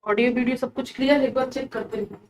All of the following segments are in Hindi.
ऑडियो वीडियो सब कुछ क्लियर है, एक बार चेक करते हैं।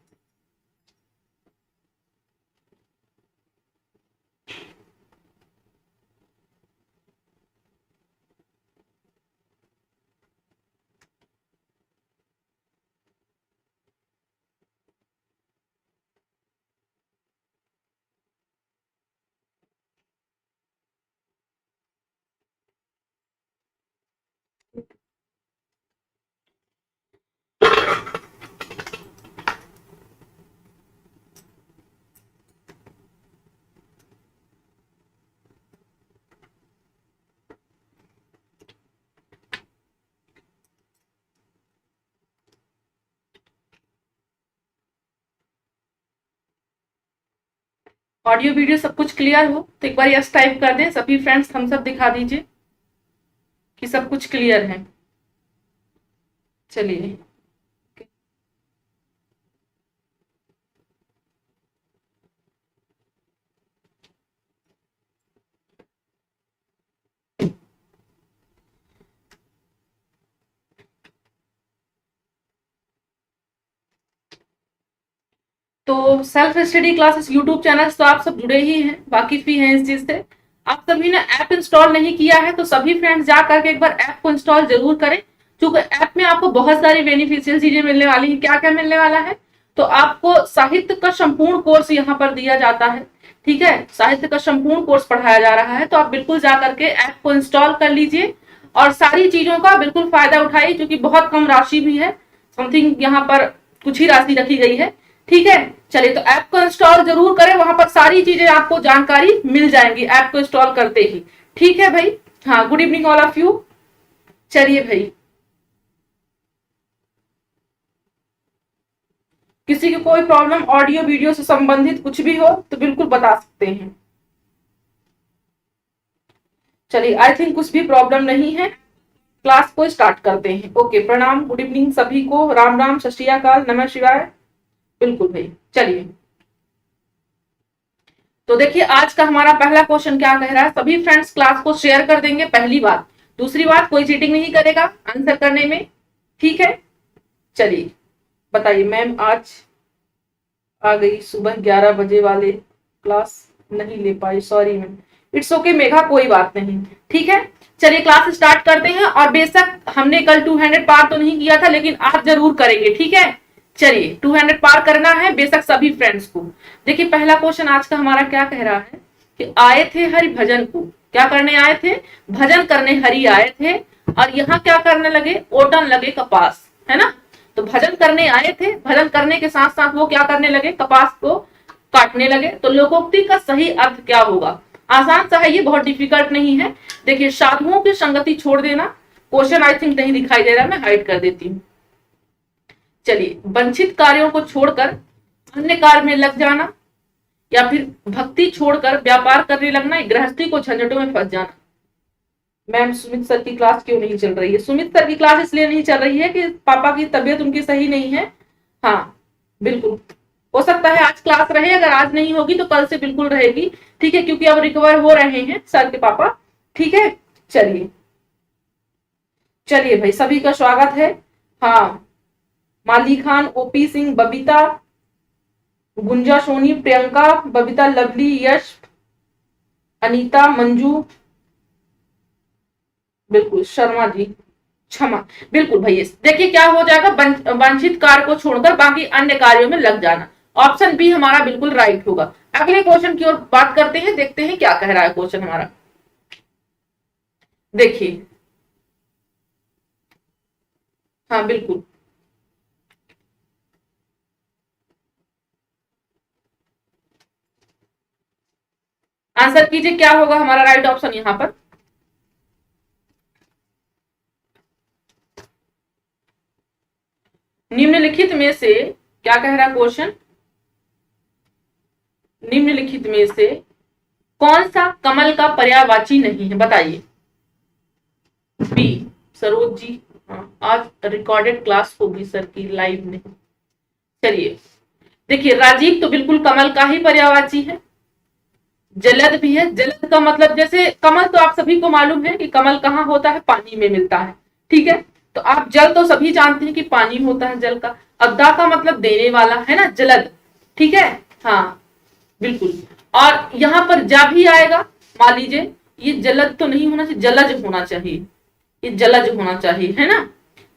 ऑडियो वीडियो सब कुछ क्लियर हो तो एक बार यस टाइप कर दें। सभी फ्रेंड्स थम्स अप दिखा दीजिए कि सब कुछ क्लियर है। चलिए, तो self study classes YouTube channel तो आप सब जुड़े ही हैं, वाकिफ भी हैं इस चीज से। आप सभी ने ऐप इंस्टॉल नहीं किया है तो सभी फ्रेंड्स जा करके एक बार ऐप को इंस्टॉल जरूर करें, क्योंकि ऐप में आपको बहुत सारी बेनिफिशियल चीजें मिलने वाली हैं। क्या क्या मिलने वाला है, तो आपको साहित्य का संपूर्ण कोर्स यहाँ पर दिया जाता है। ठीक है, साहित्य का संपूर्ण कोर्स पढ़ाया जा रहा है, तो आप बिल्कुल जा करके ऐप को इंस्टॉल कर लीजिए और सारी चीजों का बिल्कुल फायदा उठाइए, क्योंकि बहुत कम राशि भी है, समथिंग यहाँ पर कुछ ही राशि रखी गई है। ठीक है, चलिए, तो ऐप को इंस्टॉल जरूर करें, वहां पर सारी चीजें आपको जानकारी मिल जाएंगी ऐप को इंस्टॉल करते ही। ठीक है भाई, हाँ, good evening all of you. चलिए भाई, किसी की कोई प्रॉब्लम ऑडियो वीडियो से संबंधित कुछ भी हो तो बिल्कुल बता सकते हैं। चलिए, आई थिंक कुछ भी प्रॉब्लम नहीं है, क्लास को स्टार्ट करते हैं। ओके, प्रणाम, गुड इवनिंग सभी को, राम राम, सत श्री अकाल, नमः शिवाय। बिल्कुल भाई, चलिए, तो देखिए आज का हमारा पहला क्वेश्चन क्या कह रहा है। सभी फ्रेंड्स क्लास को शेयर कर देंगे, पहली बात। दूसरी बात, कोई चीटिंग नहीं करेगा आंसर करने में। ठीक है, चलिए बताइए। मैम आज आ गई, सुबह 11 बजे वाले क्लास नहीं ले पाई, sorry ma'am. It's okay Megha, कोई बात नहीं। ठीक है, चलिए क्लास स्टार्ट करते हैं। और बेशक हमने कल 200 पार तो नहीं किया था, लेकिन आज जरूर करेंगे। ठीक है, चलिए 200 पार करना है बेशक सभी फ्रेंड्स को। देखिए पहला क्वेश्चन आज का हमारा क्या कह रहा है कि आए थे हरि भजन को, क्या करने आए थे, भजन करने हरि आए थे, और यहाँ क्या करने लगे, ओटन लगे कपास, है ना। तो भजन करने आए थे, भजन करने के साथ साथ वो क्या करने लगे, कपास को काटने लगे। तो लोकोक्ति का सही अर्थ क्या होगा। आसान सा है ये, बहुत डिफिकल्ट नहीं है। देखिए, साधुओं की संगति छोड़ देना, क्वेश्चन आई थिंक नहीं दिखाई दे रहा, मैं हाइड कर देती हूँ। चलिए, वंचित कार्यों को छोड़कर अन्य कार्य में लग जाना, या फिर भक्ति छोड़कर व्यापार करने लगना, गृहस्थी को झंझटों में फंस जाना। मैम सुमित सर की क्लास क्यों नहीं चल रही है। सुमित सर की क्लास इसलिए नहीं चल रही है कि पापा की तबीयत उनकी सही नहीं है। हाँ बिल्कुल, हो सकता है आज क्लास रहे, अगर आज नहीं होगी तो कल से बिल्कुल रहेगी। ठीक है, क्योंकि अब रिकवर हो रहे हैं सर के पापा। ठीक है, चलिए चलिए भाई, सभी का स्वागत है। हाँ, माली खान, ओपी सिंह, बबीता, गुंजा, सोनी, प्रियंका, बबीता, लवली, यश, अनीता, मंजू, बिल्कुल शर्मा जी, क्षमा, बिल्कुल भैया। देखिए क्या हो जाएगा, वांछित कार्य को छोड़कर बाकी अन्य कार्यों में लग जाना। ऑप्शन बी हमारा बिल्कुल राइट होगा। अगले क्वेश्चन की ओर बात करते हैं, देखते हैं क्या कह रहा है क्वेश्चन हमारा। देखिए, हाँ बिल्कुल, आंसर कीजिए क्या होगा हमारा राइट ऑप्शन यहाँ पर। निम्नलिखित में से क्या कह रहा है क्वेश्चन, निम्नलिखित में से कौन सा कमल का पर्यायवाची नहीं है, बताइए। बी सरोज जी, हाँ, आज रिकॉर्डेड क्लास होगी सर की, लाइव नहीं। चलिए, देखिए राजीव तो बिल्कुल कमल का ही पर्यायवाची है। जलद भी है, जलद का मतलब जैसे कमल तो आप सभी को मालूम है कि कमल कहाँ होता है, पानी में मिलता है। ठीक है, तो आप जल तो सभी जानते हैं कि पानी होता है जल का। अब दा का मतलब देने वाला है ना, जलद, ठीक है, हाँ बिल्कुल। और यहाँ पर जा भी आएगा, मान लीजिए ये जलद तो नहीं होना चाहिए, जलज होना चाहिए, ये जलज होना चाहिए, है ना,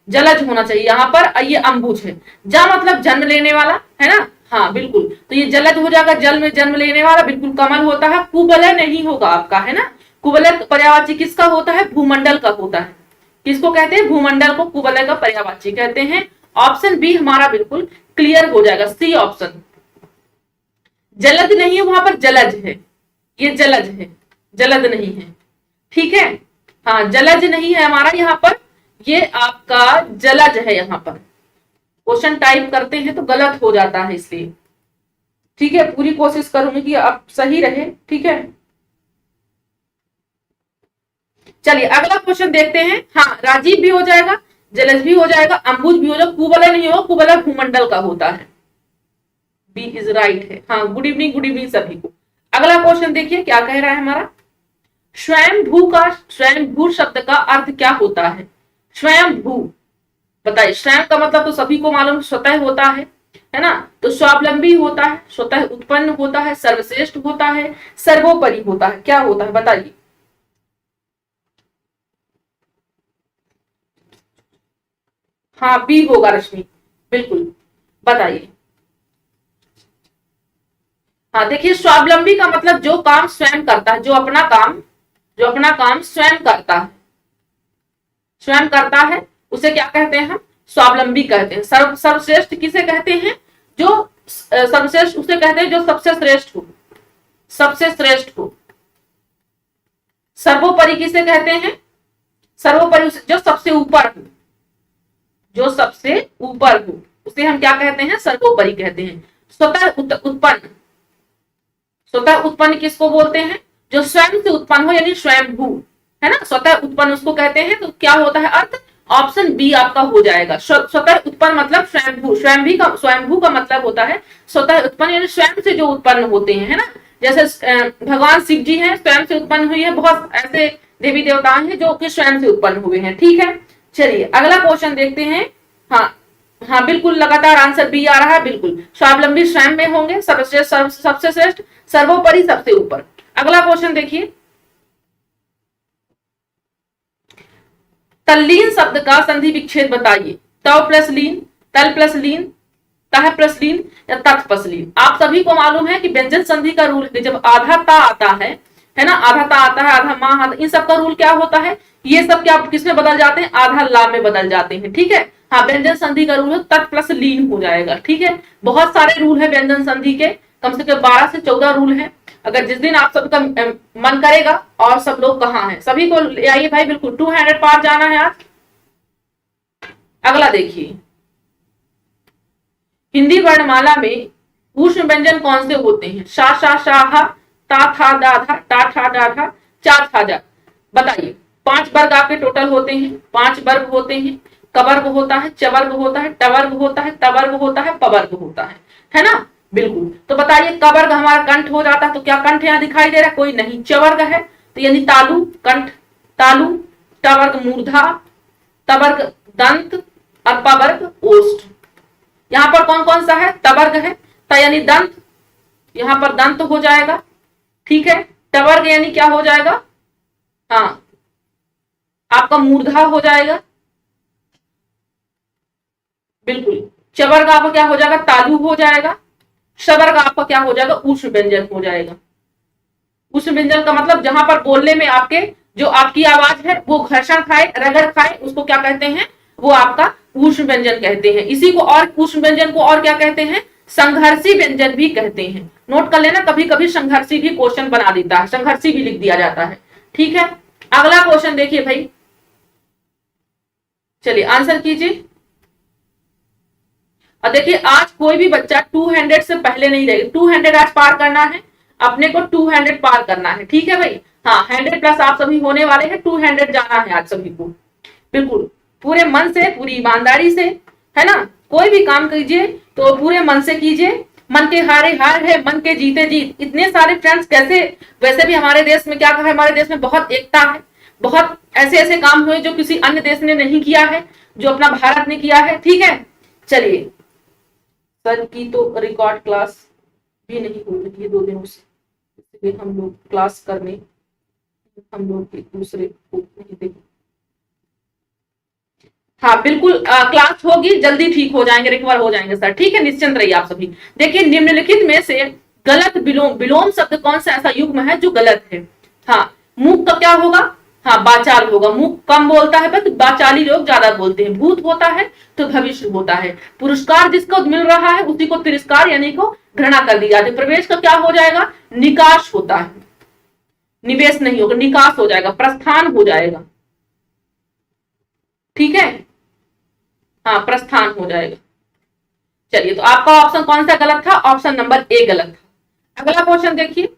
जलज होना चाहिए यहाँ पर। ये अम्बुज है, जा मतलब जन्म लेने वाला, है ना, हाँ बिल्कुल, तो ये जलज हो जाएगा, जल में जन्म लेने वाला, बिल्कुल कमल होता है। कुवलय नहीं होगा आपका, है ना, कुवलय पर्यायवाची किसका होता है, भूमंडल का होता है। किसको कहते हैं, भूमंडल को कुवलय का पर्यायवाची कहते हैं। ऑप्शन बी हमारा बिल्कुल क्लियर हो जाएगा, सी ऑप्शन। जलद नहीं है, वहां पर जलज है, ये जलज है, जलद नहीं है, ठीक है, हाँ जलज नहीं है हमारा यहाँ पर, ये आपका जलज है। यहाँ पर क्वेश्चन टाइप करते हैं तो गलत हो जाता है, इसलिए ठीक है, पूरी कोशिश करूंगी कि अब सही रहे, ठीक है। चलिए अगला क्वेश्चन देखते हैं। हाँ राजीव भी हो जाएगा, जलज भी हो जाएगा, अम्बुज भी हो जाएगा, कुवलय नहीं होगा, कुवलय भूमंडल का होता है, बी इज राइट है। हाँ गुड इवनिंग सभी को। अगला क्वेश्चन देखिए क्या कह रहा है हमारा, स्वयंभू शब्द का अर्थ क्या होता है। स्वयंभू बताइए, स्वयं का मतलब तो सभी को मालूम स्वतः होता है ना, तो स्वावलंबी होता है, स्वतः उत्पन्न होता है, सर्वश्रेष्ठ होता है, सर्वोपरि होता है, क्या होता है बताइए। हाँ बी होगा रश्मि, बिल्कुल बताइए। हाँ देखिए, स्वावलंबी का मतलब जो काम स्वयं करता है, जो अपना काम स्वयं करता है, स्वयं करता है, उसे क्या कहते हैं हम, स्वावलंबी कहते हैं। सर्वश्रेष्ठ किसे कहते हैं, जो सर्वश्रेष्ठ उसे कहते हैं जो सबसे श्रेष्ठ हो, सबसे श्रेष्ठ हो। सर्वोपरि किसे कहते हैं, सर्वोपरि जो सबसे ऊपर हो, जो सबसे ऊपर हो उसे हम क्या कहते हैं, सर्वोपरि कहते हैं। स्वतः उत्पन्न, स्वतः उत्पन्न किसको बोलते हैं, जो स्वयं से उत्पन्न हो, यानी स्वयंभू, है ना, स्वतः उत्पन्न उसको कहते हैं। तो क्या होता है अर्थ, ऑप्शन बी आपका हो जाएगा। स्वतः उत्पन्न मतलब स्वयंभू, स्वयंभू का मतलब होता है स्वतः उत्पन्न, यानी स्वयं से जो उत्पन्न होते हैं, है ना, जैसे भगवान शिव जी हैं, स्वयं से उत्पन्न हुई है, बहुत ऐसे देवी देवता हैं जो कि स्वयं से उत्पन्न हुए हैं, ठीक है। चलिए अगला क्वेश्चन देखते हैं। हाँ हाँ बिल्कुल, लगातार आंसर बी आ रहा है, बिल्कुल स्वावलंबी स्वयं में होंगे, सर्वश्रेष्ठ सबसे श्रेष्ठ, सर्वोपरि सबसे ऊपर। अगला क्वेश्चन देखिए, तल्लीन शब्द का संधि विच्छेद बताइए। तव प्लस लीन, तल प्लस लीन, तह प्लस लीन या तथ प्लस लीन। आप सभी को मालूम है कि व्यंजन संधि का रूल है, जब आधा ता आता है ना, आधा ता आता है, आधा मां आता, इन सब का रूल क्या होता है, ये सब क्या किसमें बदल जाते हैं, आधा ला में बदल जाते हैं, ठीक है। हाँ व्यंजन संधि का रूल है तत् प्लस लीन हो जाएगा, ठीक है। बहुत सारे रूल है व्यंजन संधि के, कम से कम 12 से 14 रूल है। अगर जिस दिन आप सबका मन करेगा, और सब लोग कहाँ हैं, सभी को ले आइए भाई, बिल्कुल 200 पार जाना है आज। अगला देखिए, हिंदी वर्णमाला में ऊष्म व्यंजन कौन से होते हैं, शा शा शाह, ता था दा था, टा ठा डा ठा, चा था जा। बताइए, 5 वर्ग आपके टोटल होते हैं, 5 वर्ग होते हैं। कवर्ग होता है, चवर्ग होता है, टवर्ग होता है, तवर्ग होता है, पवर्ग होता है ना, बिल्कुल। तो बताइए, कवर्ग हमारा कंठ हो जाता है, तो क्या कंठ यहाँ दिखाई दे रहा है, कोई नहीं। चवर्ग है तो यानी तालु, कंठ तालु, टवर्ग मूर्धा, तवर्ग दंत और पवर्ग ओष्ठ। यहाँ पर कौन कौन सा है, तवर्ग है, त यानी दंत, यहाँ पर दंत हो जाएगा, ठीक है। टवर्ग यानी क्या हो जाएगा, हाँ आपका मूर्धा हो जाएगा, बिल्कुल। चवर्ग आपका क्या हो जाएगा, तालु हो जाएगा। शवर्ग आपका क्या हो जाएगा, ऊष्म व्यंजन हो जाएगा। ऊष्म व्यंजन का मतलब जहां पर बोलने में आपके जो आपकी आवाज है वो घर्षण खाए, रगड़ खाए, उसको क्या कहते हैं, वो आपका ऊष्म व्यंजन कहते हैं। इसी को और ऊष्म व्यंजन को और क्या कहते हैं, संघर्षी व्यंजन भी कहते हैं। नोट कर लेना, कभी कभी संघर्षी भी क्वेश्चन बना देता है, संघर्षी भी लिख दिया जाता है, ठीक है। अगला क्वेश्चन देखिए भाई, चलिए आंसर कीजिए। और देखिए, आज कोई भी बच्चा 200 से पहले नहीं रहेगा, 200 आज पार करना है, अपने को 200 पार करना है, ठीक है भाई। हाँ 100 प्लस आप सभी होने वाले हैं, 200 जाना है आज सभी को, बिल्कुल पूरे मन से, पूरी ईमानदारी से, है ना। कोई भी काम कीजिए तो पूरे मन से कीजिए, मन के हारे हार है, मन के जीते जीत। इतने सारे फ्रेंड्स कैसे, वैसे भी हमारे देश में क्या कहा, हमारे देश में बहुत एकता है, बहुत ऐसे ऐसे काम हुए जो किसी अन्य देश ने नहीं किया है। जो अपना भारत ने किया है। ठीक है, चलिए, सर की तो रिकॉर्ड क्लास भी नहीं हो रही है 2 दिनों से, इसलिए हम लोग क्लास करने हम लोग एक दूसरे को नहीं देख। हाँ बिल्कुल, क्लास होगी, जल्दी ठीक हो जाएंगे, रिकवर हो जाएंगे सर। ठीक है, निश्चिंत रहिए आप सभी। देखिए, निम्नलिखित में से गलत विलोम, विलोम शब्द कौन सा ऐसा युग्म है जो गलत है? हाँ, मूक का क्या होगा? हाँ, बाचाल होगा। मूक कम बोलता है, बस बाचाली लोग ज्यादा बोलते हैं। भूत होता है तो भविष्य होता है। पुरस्कार जिसको मिल रहा है उसी को तिरस्कार यानी को घृणा कर दी जाती है। प्रवेश का क्या हो जाएगा? निकाश होता है, निवेश नहीं होगा, निकास हो जाएगा, प्रस्थान हो जाएगा। ठीक है, हाँ, प्रस्थान हो जाएगा। चलिए, तो आपका ऑप्शन कौन सा गलत था? ऑप्शन नंबर ए गलत था। अगला क्वेश्चन देखिए,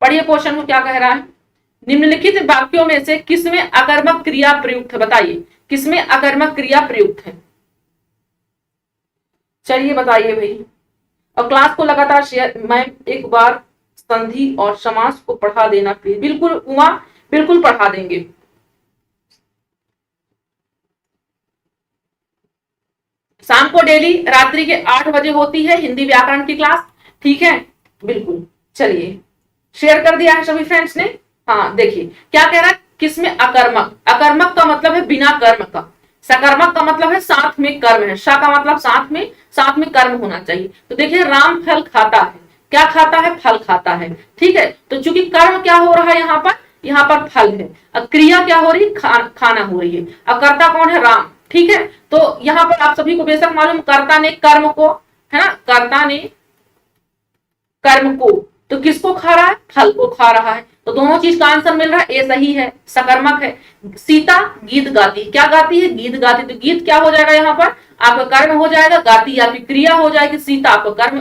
पढ़िए क्वेश्चन को क्या कह रहा है। निम्नलिखित वाक्यों में से किसमें अकर्मक क्रिया प्रयुक्त है? बताइए, किसमें अकर्मक क्रिया प्रयुक्त है? चलिए बताइए भाई, और क्लास को लगातार शेयर। मैं एक बार संधि और समास को पढ़ा देना प्लीज। बिल्कुल उमा, बिल्कुल पढ़ा देंगे। शाम को डेली रात्रि के 8 बजे होती है हिंदी व्याकरण की क्लास। ठीक है, बिल्कुल। चलिए, शेयर कर दिया है सभी फ्रेंड्स ने। हाँ, देखिए क्या कह रहा है, किसमें अकर्मक? अकर्मक का मतलब है बिना कर्म का। सकर्मक का मतलब है साथ में कर्म है। सा का मतलब साथ में कर्म होना चाहिए। तो देखिए, राम फल खाता है। क्या खाता है? फल खाता है। ठीक है, तो चूंकि कर्म क्या हो रहा है यहाँ पर फल है। अब क्रिया क्या हो रही है? खाना हो रही है। अब कर्ता कौन है? राम। ठीक है, तो यहाँ पर आप सभी को बेशक मालूम, कर्ता ने कर्म को, है ना, कर्ता ने कर्म को, तो किसको खा रहा है? फल को खा रहा है। तो दोनों चीज का आंसर मिल रहा है, ए सही है, सकर्मक है। सीता गीत गाती, क्या गाती है? गीत गाती। तो गीत क्या हो जाएगा यहाँ पर? आपका कर्म हो जाएगा, गाती आपकी क्रिया हो जाएगी, सीता आपका कर्म,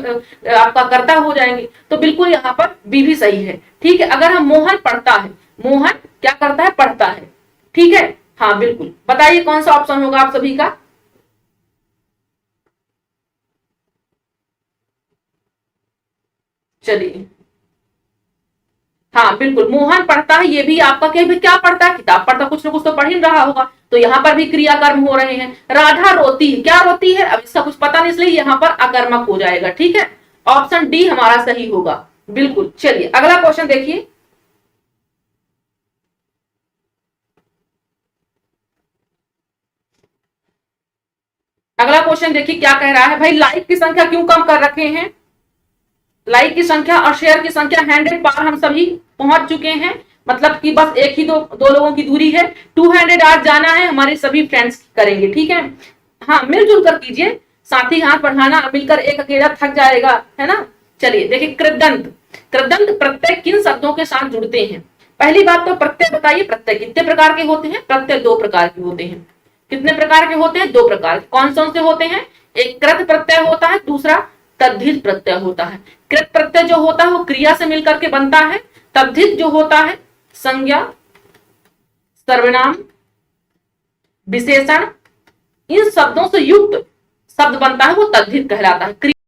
आपका कर्ता हो जाएंगे। तो बिल्कुल यहाँ पर बी भी सही है। ठीक है, अगर हम मोहन पढ़ता है, मोहन क्या करता है? पढ़ता है। ठीक है, हाँ बिल्कुल। बताइए कौन सा ऑप्शन होगा आप सभी का? चलिए, हाँ बिल्कुल, मोहन पढ़ता है, ये भी आपका क्या पढ़ता है? किताब पढ़ता, कुछ ना कुछ तो पढ़ ही रहा होगा। तो यहाँ पर भी क्रियाकर्म हो रहे हैं। राधा रोती है, क्या रोती है? अब इसका कुछ पता नहीं, इसलिए यहाँ पर अकर्मक हो जाएगा। ठीक है, ऑप्शन डी हमारा सही होगा। बिल्कुल। चलिए, अगला क्वेश्चन देखिए, अगला क्वेश्चन देखिए क्या कह रहा है भाई। लाइक की संख्या क्यों कम कर रखे हैं? लाइक की संख्या और शेयर की संख्या 100 पार हम सभी पहुंच चुके हैं। मतलब कि बस एक ही दो लोगों की दूरी है। 200 आज जाना है, हमारे सभी फ्रेंड्स करेंगे। ठीक है, हाँ, मिलजुल कर कीजिए, साथी हाथ बढ़ाना, मिलकर एक अकेला थक जाएगा, है ना। चलिए देखिए, कृदंत, कृदंत प्रत्यय किन शब्दों के साथ जुड़ते हैं? पहली बात तो प्रत्यय बताइए, प्रत्यय कितने प्रकार के होते हैं? प्रत्यय 2 प्रकार के होते हैं। कितने प्रकार के होते हैं? 2 प्रकार। कौन कौन से होते हैं? एक कृत प्रत्यय होता है, दूसरा तद्धित प्रत्यय होता है। कृत प्रत्यय जो होता है वो क्रिया से मिलकर के बनता है। तद्धित जो होता है संज्ञा, सर्वनाम, विशेषण, इन शब्दों से युक्त शब्द बनता है, वो तद्धित कहलाता है।